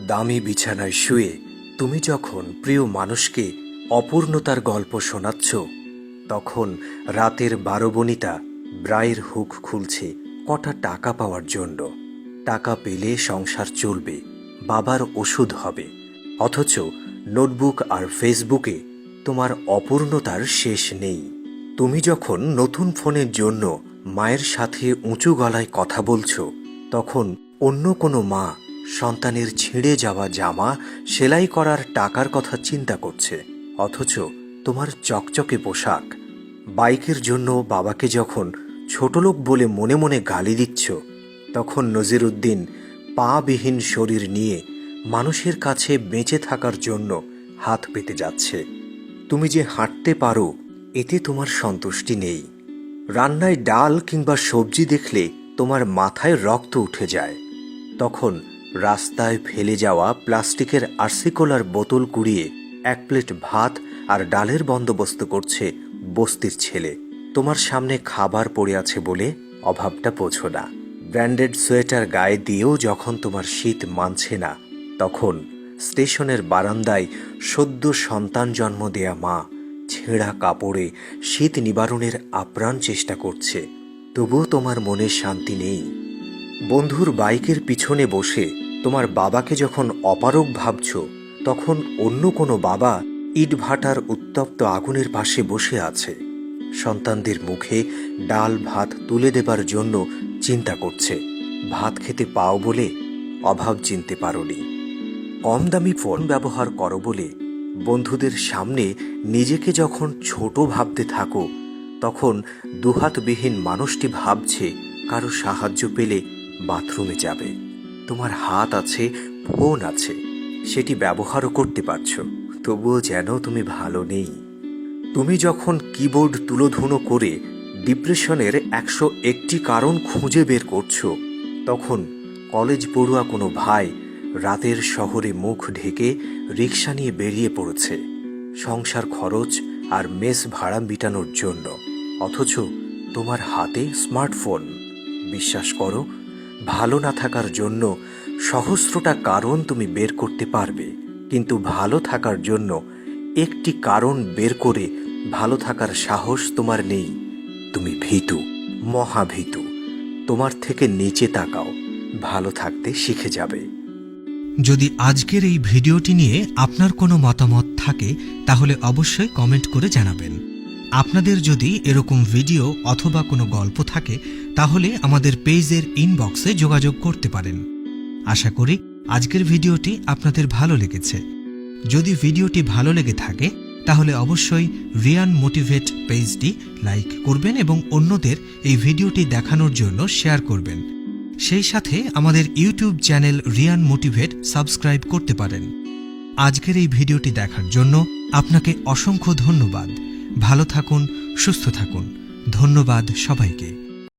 দামি বিছানায় শুয়ে তুমি যখন প্রিয় মানুষকে অপূর্ণতার গল্প শোনাচ্ছ, তখন রাতের 12 বনিতা ব্রায়ের হুক খুলছে কটা টাকা পাওয়ার জন্য। টাকা পেলে সংসার চলবে, বাবার ওষুধ হবে। অথচ নোটবুক আর ফেসবুকে তোমার অপূর্ণতার শেষ নেই। তুমি যখন নতুন ফোনের জন্য মায়ের সাথে উঁচু গলায় কথা বলছো, তখন অন্য কোনো মা সন্তানের ছিঁড়ে যাওয়া জামা সেলাই করার টাকার কথা চিন্তা করছে। অথচ তোমার চকচকে পোশাক, বাইকের জন্য বাবাকে যখন ছোটলোক বলে মনে মনে গালি দিচ্ছ, তখন নজিরুদ্দিন পাবিহীন শরীর নিয়ে মানুষের কাছে বেঁচে থাকার জন্য হাত পেতে যাচ্ছে। তুমি যে হাঁটতে পারো, এতে তোমার সন্তুষ্টি নেই। রান্নায় ডাল কিংবা সবজি দেখলে তোমার মাথায় রক্ত উঠে যায়। তখন রাস্তায় ফেলে যাওয়া প্লাস্টিকের আরসিকোলার বোতল কুড়িয়ে 1 প্লেট ভাত আর ডালের বন্দোবস্ত করছে বস্তির ছেলে। তোমার সামনে খাবার পড়ে আছে বলে অভাবটা বোঝো না। ব্র্যান্ডেড সোয়েটার গায়ে দিয়েও যখন তোমার শীত মানছে না, তখন স্টেশনের বারান্দায় সদ্য সন্তান জন্ম দেয়া মা ছেঁড়া কাপড়ে শীত নিবারণের আপ্রাণ চেষ্টা করছে। তবুও তোমার মনে শান্তি নেই। বন্ধুর বাইকের পিছনে বসে তোমার বাবাকে যখন অপারগ ভাবছ, তখন অন্য কোনো বাবা ইটভাটার উত্তপ্ত আগুনের পাশে বসে আছে। সন্তানদের মুখে ডাল ভাত তুলে দেবার জন্য চিন্তা করছে। ভাত খেতে পাও বলে অভাব চিনতে পারোনি। কম দামি ফোন ব্যবহার করো বলে বন্ধুদের সামনে নিজেকে যখন ছোট ভাবতে থাকো, তখন দুহাতবিহীন মানুষটি ভাবছে কারো সাহায্য পেলে বাথরুমে যাবে। তোমার হাত আছে, ফোন আছে, সেটি ব্যবহারও করতে পারছো, তবুও যেন তুমি ভালো নেই। তুমি যখন কিবোর্ড তুলোধুনো করে ডিপ্রেশনের 101টি কারণ খুঁজে বের করছো, তখন কলেজ পড়ুয়া কোনো ভাই রাতের শহরে মুখ ঢেকে রিক্সা নিয়ে বেরিয়ে পড়েছে সংসার খরচ আর মেস ভাড়া মিটানোর জন্য। অথচ তোমার হাতে স্মার্টফোন। বিশ্বাস করো, ভালো না থাকার জন্য সহস্রটা কারণ তুমি বের করতে পারবে, কিন্তু ভালো থাকার জন্য একটি কারণ বের করে ভালো থাকার সাহস তোমার নেই। তুমি ভীতু, মহাভীতু। তোমার থেকে নিচে তাকাও, ভালো থাকতে শিখে যাবে। যদি আজকের এই ভিডিওটি নিয়ে আপনার কোনো মতামত থাকে, তাহলে অবশ্যই কমেন্ট করে জানাবেন। আপনাদের যদি এরকম ভিডিও অথবা কোনো গল্প থাকে, তাহলে আমাদের পেজের ইনবক্সে যোগাযোগ করতে পারেন। আশা করি আজকের ভিডিওটি আপনাদের ভালো লেগেছে। যদি ভিডিওটি ভালো লেগে থাকে, তাহলে অবশ্যই রিয়ান মোটিভেট পেজটি লাইক করবেন এবং অন্যদের এই ভিডিওটি দেখানোর জন্য শেয়ার করবেন। সেই সাথে আমাদের YouTube channel Riyan motivate subscribe করতে পারেন। আজকের এই ভিডিওটি দেখার জন্য আপনাকে অসংখ্য ধন্যবাদ। ভালো থাকুন, সুস্থ থাকুন। ধন্যবাদ সবাইকে।